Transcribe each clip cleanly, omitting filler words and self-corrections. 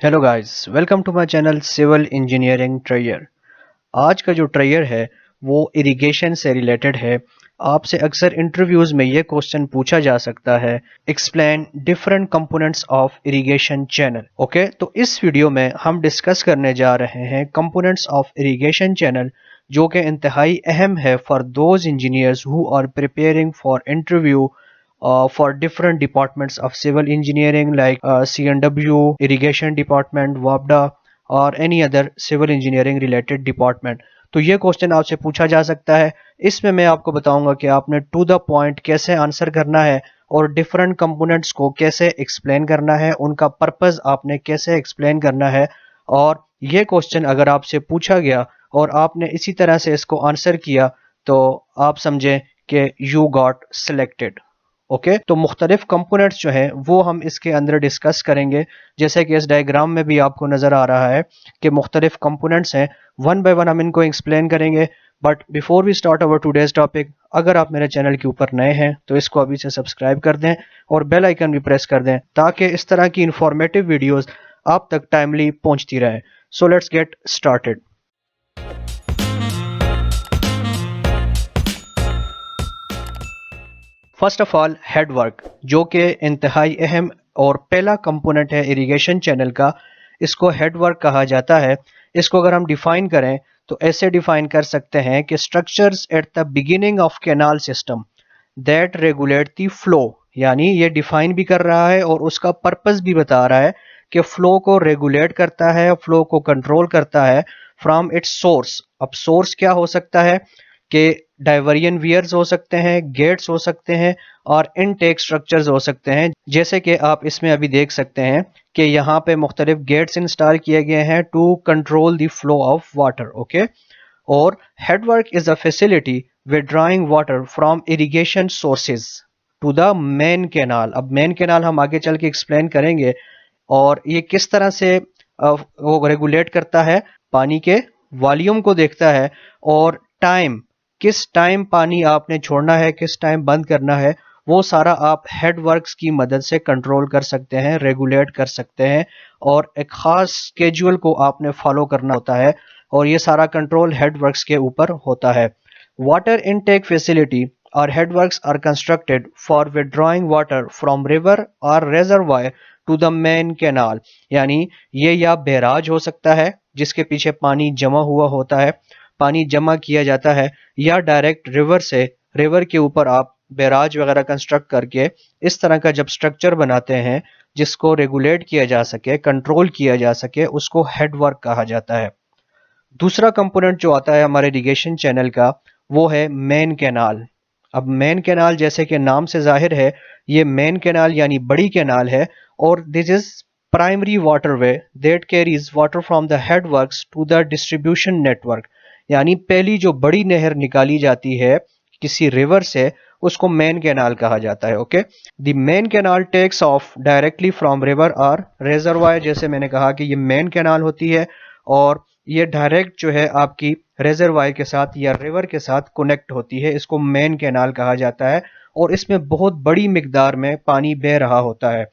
Hello guys, welcome to my channel civil engineering ट्रेयर। आज का जो ट्रेयर है वो इरिगेशन से रिलेटेड है। आपसे अक्सर इंटरव्यूज में ये क्वेश्चन पूछा जा सकता है, explain different components of irrigation channel. Okay, तो इस वीडियो में हम डिस्कस करने जा रहे हैं कंपोनेंट्स ऑफ इरिगेशन चैनल, जो कि इंतहाई अहम है for those engineers who are preparing for interview for different departments of civil engineering like CNW, irrigation department, WAPDA और any other civil engineering related department। तो ये क्वेश्चन आपसे पूछा जा सकता है। इसमें मैं आपको बताऊंगा कि आपने टू द पॉइंट कैसे आंसर करना है और डिफरेंट कंपोनेंट्स को कैसे एक्सप्लेन करना है, उनका पर्पस आपने कैसे एक्सप्लेन करना है। और ये क्वेश्चन अगर आपसे पूछा गया और आपने इसी तरह से इसको आंसर किया तो आप समझें कि यू गॉट सिलेक्टेड। ओके, तो मुख्तलिफ कंपोनेंट्स जो हैं वो हम इसके अंदर डिस्कस करेंगे। जैसे कि इस डायग्राम में भी आपको नज़र आ रहा है कि मुख्तलिफ कंपोनेंट्स हैं, वन बाय वन हम इनको एक्सप्लेन करेंगे। But before we start our today's topic, अगर आप मेरे चैनल के ऊपर नए हैं तो इसको अभी से सब्सक्राइब कर दें और बेल आइकन भी प्रेस कर दें ताकि इस तरह की इंफॉर्मेटिव वीडियोस आप तक टाइमली पहुंचती रहे। So let's get started. First of all head work, जो कि इंतहाई अहम और पहला कंपोनेंट है इरिगेशन चैनल का, इसको हेड वर्क कहा जाता है। इसको अगर हम डिफाइन करें तो ऐसे डिफाइन कर सकते हैं कि structures at the beginning of canal system that regulate the flow. यानी ये डिफाइन भी कर रहा है और उसका पर्पस भी बता रहा है कि फ्लो को रेगुलेट करता है, फ्लो को कंट्रोल करता है फ्रॉम इट्स सोर्स। अब सोर्स क्या हो सकता है कि डाइवर्जन वियर्स हो सकते हैं, गेट्स हो सकते हैं और इनटेक स्ट्रक्चर्स हो सकते हैं। जैसे कि आप इसमें अभी देख सकते हैं कि यहाँ पे मुख्तलिफ गेट्स इंस्टॉल किए गए हैं to control the flow of water. Okay, और headwork is a facility withdrawing water from irrigation sources to the main canal. अब मेन कैनाल हम आगे चल के एक्सप्लेन करेंगे और ये किस तरह से वो रेगुलेट करता है, पानी के वॉल्यूम को देखता है और टाइम, किस टाइम पानी आपने छोड़ना है, किस टाइम बंद करना है, वो सारा आप हेड वर्क्स की मदद से कंट्रोल कर सकते हैं, रेगुलेट कर सकते हैं। और एक ख़ास स्केड्यूल को आपने फॉलो करना होता है और ये सारा कंट्रोल हेड वर्क्स के ऊपर होता है। वाटर इनटेक फैसिलिटी और head works are constructed for withdrawing water from river और reservoir to the main canal. यानी ये या बैराज हो सकता है जिसके पीछे पानी जमा हुआ होता है, पानी जमा किया जाता है, या डायरेक्ट रिवर से, रिवर के ऊपर आप बैराज वगैरह कंस्ट्रक्ट करके इस तरह का जब स्ट्रक्चर बनाते हैं जिसको रेगुलेट किया जा सके, कंट्रोल किया जा सके, उसको हेड वर्क कहा जाता है। दूसरा कंपोनेंट जो आता है हमारे इरिगेशन चैनल का वो है मेन कैनाल। अब मेन कैनाल जैसे कि नाम से जाहिर है, ये मेन कैनाल यानी बड़ी कैनाल है और this is primary waterway that carries water from the head works to the distribution network. यानी पहली जो बड़ी नहर निकाली जाती है किसी रिवर से उसको मेन कैनाल कहा जाता है। Okay, the main canal takes off directly from river और रेजरवायर। जैसे मैंने कहा कि ये मेन कैनाल होती है और ये डायरेक्ट जो है आपकी रेजरवायर के साथ या रिवर के साथ कनेक्ट होती है, इसको मेन कैनाल कहा जाता है। और इसमें बहुत बड़ी मिकदार में पानी बह रहा होता है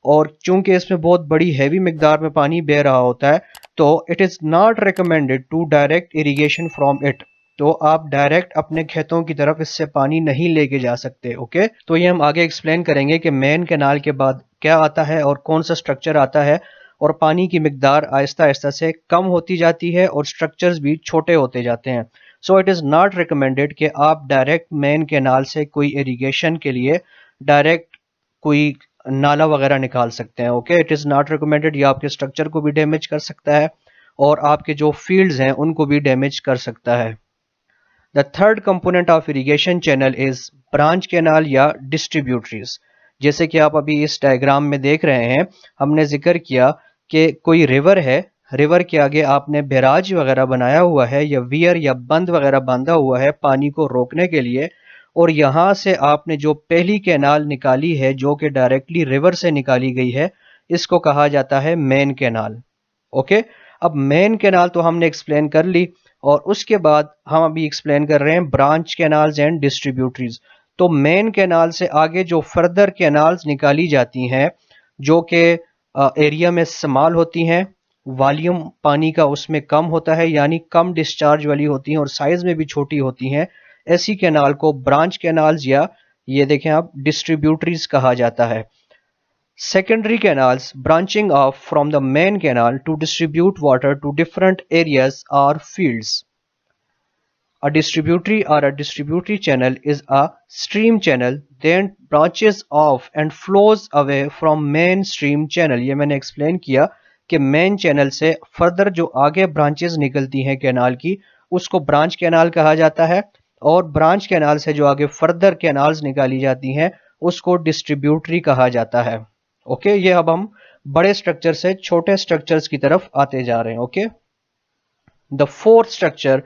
और चूंकि इसमें बहुत बड़ी हैवी मिकदार में पानी बह रहा होता है तो it is not recommended to direct irrigation from it. तो आप डायरेक्ट अपने खेतों की तरफ इससे पानी नहीं लेके जा सकते। ओके, तो ये हम आगे एक्सप्लेन करेंगे कि मेन कैनाल के बाद क्या आता है और कौन सा स्ट्रक्चर आता है और पानी की मिकदार आहिस्ता आहिस्ता से कम होती जाती है और स्ट्रक्चर्स भी छोटे होते जाते हैं। So it is not recommended कि आप डायरेक्ट मेन कैनाल से कोई इरिगेशन के लिए डायरेक्ट कोई नाला वगैरह निकाल सकते हैं। Okay, it is not recommended. ये आपके स्ट्रक्चर को भी डैमेज कर सकता है और आपके जो फील्ड्स हैं उनको भी डैमेज कर सकता है। The third component of irrigation channel is branch canal या डिस्ट्रीब्यूटरीज। जैसे कि आप अभी इस डायग्राम में देख रहे हैं, हमने जिक्र किया कि कोई रिवर है, रिवर के आगे आपने बैराज वगैरह बनाया हुआ है या वियर या बंद वगैरह बांधा हुआ है पानी को रोकने के लिए, और यहाँ से आपने जो पहली कैनाल निकाली है जो कि डायरेक्टली रिवर से निकाली गई है, इसको कहा जाता है मेन कैनाल। ओके, अब मेन कैनाल तो हमने एक्सप्लेन कर ली और उसके बाद हम अभी एक्सप्लेन कर रहे हैं ब्रांच कैनाल्स एंड डिस्ट्रीब्यूटरीज। तो मेन कैनाल से आगे जो फर्दर कैनाल्स निकाली जाती हैं जो कि एरिया में इस्तेमाल होती हैं, वॉल्यूम पानी का उसमें कम होता है, यानी कम डिस्चार्ज वाली होती हैं और साइज में भी छोटी होती हैं, ऐसी कैनाल को ब्रांच कैनाल्स या ये देखें आप डिस्ट्रीब्यूटरीज कहा जाता है। Secondary canals branching off from the main canal to distribute water to different areas or fields. A distributary channel is a stream channel then branches off and flows away from main stream channel. ये मैंने explain किया कि main channel से further जो आगे branches निकलती हैं canal की उसको branch canal कहा जाता है और branch canal से जो आगे further canals निकाली जाती हैं उसको distributary कहा जाता है। ओके ये अब हम बड़े स्ट्रक्चर से छोटे स्ट्रक्चर्स की तरफ आते जा रहे हैं। Okay, the fourth structure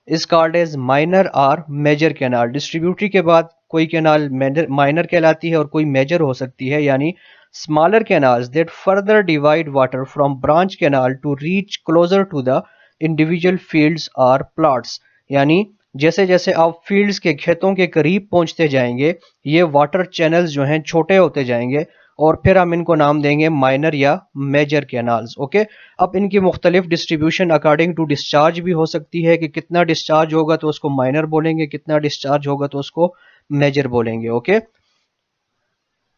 is called as minor और मेजर कैनाल। डिस्ट्रीब्यूटरी के बाद कोई कैनाल माइनर कहलाती है और कोई मेजर हो सकती है, यानी smaller canals that further divide water from branch canal to reach closer to the individual fields और प्लॉट्स। यानी जैसे जैसे आप फील्ड्स के खेतों के करीब पहुंचते जाएंगे ये वाटर चैनल्स जो हैं छोटे होते जाएंगे और फिर हम इनको नाम देंगे माइनर या मेजर कैनाल्स। ओके, अब इनकी मुख्तलिफ डिस्ट्रीब्यूशन अकॉर्डिंग टू डिस्चार्ज भी हो सकती है कि कितना डिस्चार्ज होगा तो उसको माइनर बोलेंगे, कितना डिस्चार्ज होगा तो उसको मेजर बोलेंगे। ओके,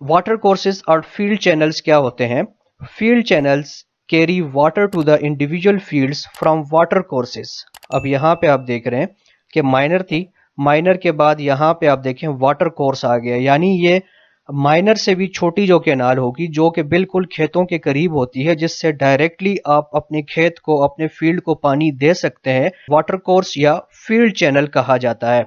वाटर कोर्सेज और फील्ड चैनल्स क्या होते हैं? Field channels carry water to the individual fields from water courses. अब यहाँ पे आप देख रहे हैं कि माइनर थी, माइनर के बाद यहाँ पे आप देखें वाटर कोर्स आ गया, यानी ये माइनर से भी छोटी जो कैनाल होगी जो कि बिल्कुल खेतों के करीब होती है जिससे डायरेक्टली आप अपने खेत को अपने फील्ड को पानी दे सकते हैं, वाटर कोर्स या फील्ड चैनल कहा जाता है।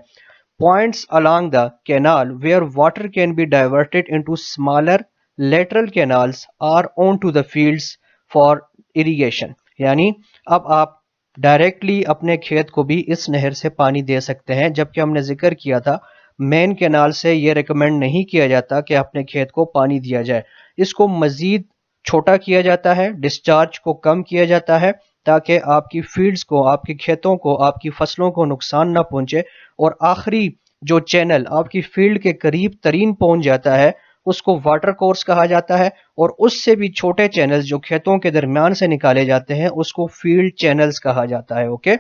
Points along the canal where water can be diverted into smaller lateral canals or on to the fields for irrigation. यानी अब आप डायरेक्टली अपने खेत को भी इस नहर से पानी दे सकते हैं, जबकि हमने जिक्र किया था मेन कैनाल से ये रिकमेंड नहीं किया जाता कि अपने खेत को पानी दिया जाए, इसको मजीद छोटा किया जाता है, डिस्चार्ज को कम किया जाता है ताकि आपकी फील्ड्स को, आपके खेतों को, आपकी फसलों को नुकसान ना पहुंचे और आखिरी जो चैनल आपकी फील्ड के करीब तरीन पहुंच जाता है उसको वाटर कोर्स कहा जाता है और उससे भी छोटे चैनल्स जो खेतों के दरमियान से निकाले जाते हैं उसको फील्ड चैनल्स कहा जाता है। Okay,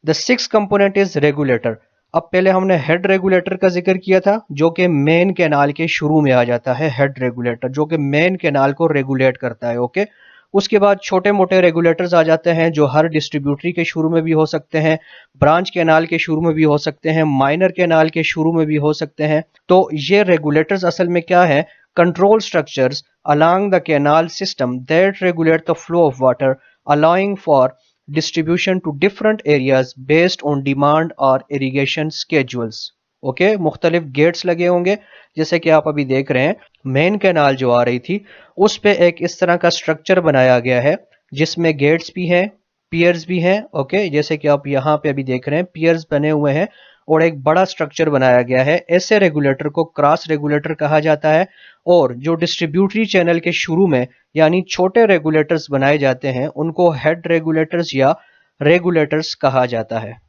the six component is regulator. अब पहले हमने हेड रेगुलेटर का जिक्र किया था जो कि मेन कैनाल के शुरू में आ जाता है, हेड रेगुलेटर जो कि मेन कैनाल को रेगुलेट करता है। ओके, उसके बाद छोटे मोटे रेगुलेटर्स आ जाते हैं जो हर डिस्ट्रीब्यूटरी के शुरू में भी हो सकते हैं, ब्रांच कैनाल के शुरू में भी हो सकते हैं, माइनर कैनाल के शुरू में भी हो सकते हैं। तो ये रेगुलेटर्स असल में क्या है? Control structures along the canal system that regulate the flow of water allowing for distribution to different areas based on demand or irrigation schedules। Okay, मुख्तलिफ गेट्स लगे होंगे जैसे कि आप अभी देख रहे हैं मेन कैनाल जो आ रही थी उस पे एक इस तरह का स्ट्रक्चर बनाया गया है जिसमें गेट्स भी हैं, पियर्स भी हैं। ओके, जैसे कि आप यहाँ पे अभी देख रहे हैं पियर्स बने हुए हैं और एक बड़ा स्ट्रक्चर बनाया गया है। ऐसे रेगुलेटर को क्रॉस रेगुलेटर कहा जाता है और जो डिस्ट्रीब्यूटरी चैनल के शुरू में यानी छोटे रेगुलेटर्स बनाए जाते हैं उनको हेड रेगुलेटर्स या रेगुलेटर्स कहा जाता है।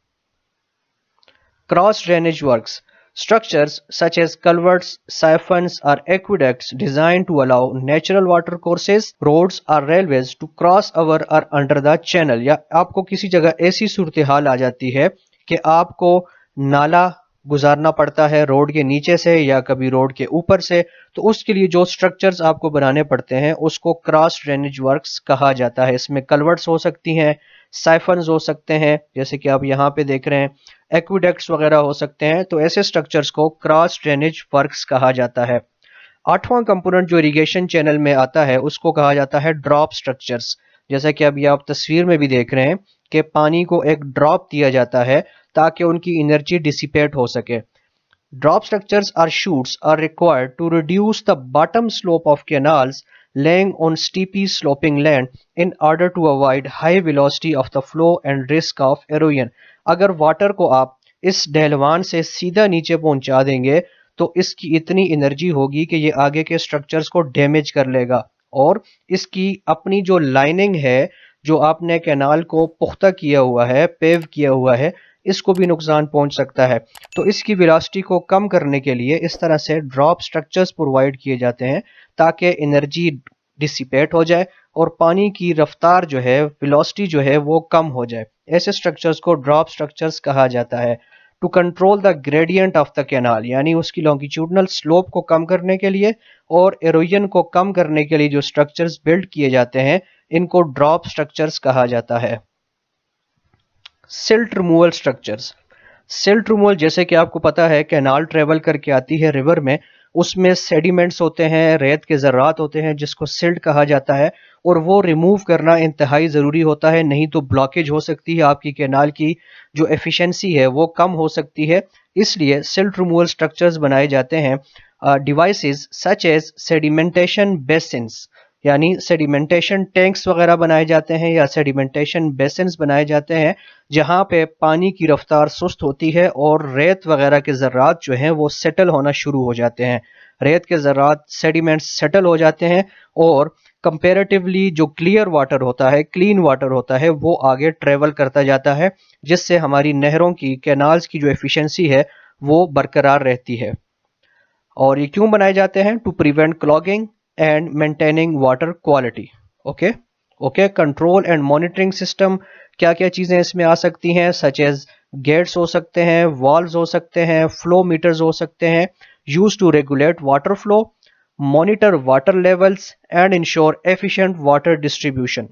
Cross drainage works structures such as culverts, siphons or aqueducts designed to allow natural water courses, roads or railways to cross over or under the channel। या आपको किसी जगह ऐसी सूरत हाल आ जाती है कि आपको नाला गुजारना पड़ता है रोड के नीचे से या कभी रोड के ऊपर से, तो उसके लिए जो स्ट्रक्चर्स आपको बनाने पड़ते हैं उसको क्रॉस ड्रेनेज वर्क्स कहा जाता है। इसमें कल्वर्ट्स हो सकती हैं, साइफन्स हो सकते हैं जैसे कि आप यहाँ पे देख रहे हैं, एक्विडक्ट्स वगैरह हो सकते हैं। तो ऐसे स्ट्रक्चर्स को क्रॉस ड्रेनेज वर्क्स कहा जाता है। आठवां कंपोनेंट जो इरिगेशन चैनल में आता है उसको कहा जाता है ड्रॉप स्ट्रक्चर्स। जैसा कि अभी आप तस्वीर में भी देख रहे हैं कि पानी को एक ड्रॉप दिया जाता है ताकि उनकी एनर्जी डिसिपेट हो सके। Drop structures or chutes are required to reduce the bottom slope of canals laying on steeply sloping land in order to avoid high velocity of the flow and risk of erosion। अगर water को आप इस ढलवान से सीधा नीचे पहुंचा देंगे तो इसकी इतनी एनर्जी होगी कि ये आगे के स्ट्रक्चर्स को डैमेज कर लेगा और इसकी अपनी जो लाइनिंग है जो आपने कैनाल को पुख्ता किया हुआ है, पेव किया हुआ है, इसको भी नुकसान पहुंच सकता है। तो इसकी वेलोसिटी को कम करने के लिए इस तरह से ड्रॉप स्ट्रक्चर्स प्रोवाइड किए जाते हैं ताकि एनर्जी डिसिपेट हो जाए और पानी की रफ्तार जो है, वेलोसिटी जो है वो कम हो जाए। ऐसे स्ट्रक्चर्स को ड्रॉप स्ट्रक्चर्स कहा जाता है। To control the gradient of the canal, यानी उसकी लॉन्गिट्यूडनल स्लोप को कम करने के लिए और एरोजन को कम करने के लिए जो स्ट्रक्चर्स बिल्ड किए जाते हैं, इनको ड्रॉप स्ट्रक्चर्स कहा जाता है। Silt removal structures. Silt removal, जैसे कि आपको पता है, कैनाल ट्रेवल करके आती है रिवर में, उसमें सेडिमेंट्स होते हैं, रेत के ज़र्रात होते हैं जिसको सिल्ट कहा जाता है, और वो रिमूव करना इंतहाई ज़रूरी होता है, नहीं तो ब्लॉकेज हो सकती है, आपकी कैनाल की जो एफिशिएंसी है वो कम हो सकती है। इसलिए सिल्ट रिमूवल स्ट्रक्चर्स बनाए जाते हैं। Devices such as sedimentation basins, यानी सेडिमेंटेशन टैंक्स वगैरह बनाए जाते हैं या सेडिमेंटेशन बेसिन्स बनाए जाते हैं, जहां पे पानी की रफ्तार सुस्त होती है और रेत वगैरह के ज़र्रात जो हैं वो सेटल होना शुरू हो जाते हैं। रेत के ज़र्रात, सेडिमेंट्स सेटल हो जाते हैं और कंपैरेटिवली जो क्लियर वाटर होता है, क्लीन वाटर होता है, वो आगे ट्रेवल करता जाता है, जिससे हमारी नहरों की, कैनाल्स की जो एफिशिएंसी है वो बरकरार रहती है। और ये क्यों बनाए जाते हैं? To prevent clogging and maintaining water quality. Okay okay. Control and monitoring system, क्या क्या चीजें इसमें आ सकती हैं? सच एज गेट्स हो सकते हैं, वॉल्व्स हो सकते हैं, फ्लो मीटर्स हो सकते हैं, use to regulate water flow, monitor water levels and ensure efficient water distribution.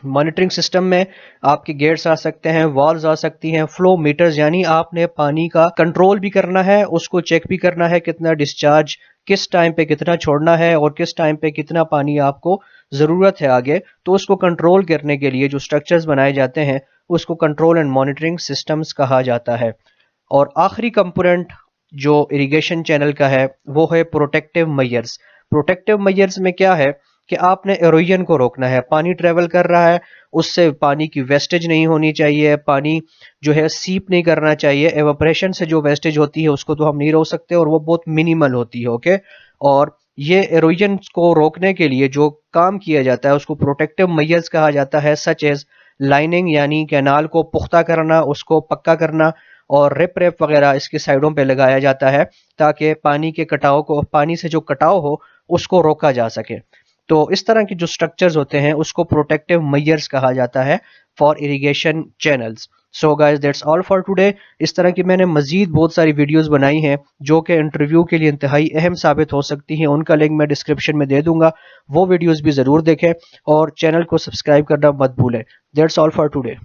Monitoring system में आपके गेट्स आ सकते हैं, वॉल्व्स आ सकती हैं, फ्लो मीटर्स, यानी आपने पानी का कंट्रोल भी करना है, उसको चेक भी करना है कितना डिस्चार्ज, किस टाइम पे कितना छोड़ना है और किस टाइम पे कितना पानी आपको ज़रूरत है आगे। तो उसको कंट्रोल करने के लिए जो स्ट्रक्चर्स बनाए जाते हैं उसको कंट्रोल एंड मॉनिटरिंग सिस्टम्स कहा जाता है। और आखिरी कंपोनेंट जो इरिगेशन चैनल का है वो है प्रोटेक्टिव मेजर्स। प्रोटेक्टिव मेजर्स में क्या है कि आपने एरोजन को रोकना है। पानी ट्रेवल कर रहा है, उससे पानी की वेस्टेज नहीं होनी चाहिए, पानी जो है सीप नहीं करना चाहिए। एवापोरेशन से जो वेस्टेज होती है उसको तो हम नहीं रोक सकते और वो बहुत मिनिमल होती है। ओके। और ये एरोजन को रोकने के लिए जो काम किया जाता है उसको प्रोटेक्टिव मेजर्स कहा जाता है, सच एज लाइनिंग, यानी कैनाल को पुख्ता करना, उसको पक्का करना, और रिप रेप वगैरह इसके साइडों पे लगाया जाता है ताकि पानी के कटाव को, पानी से जो कटाव हो उसको रोका जा सके। तो इस तरह के जो स्ट्रक्चर्स होते हैं उसको प्रोटेक्टिव मेजर्स कहा जाता है for irrigation channels. So guys, that's all for today. इस तरह की मैंने मजीद बहुत सारी वीडियोस बनाई हैं जो कि इंटरव्यू के लिए इंतहाई अहम साबित हो सकती हैं। उनका लिंक मैं डिस्क्रिप्शन में दे दूंगा, वो वीडियोस भी ज़रूर देखें और चैनल को सब्सक्राइब करना मत भूलें। That's all for today.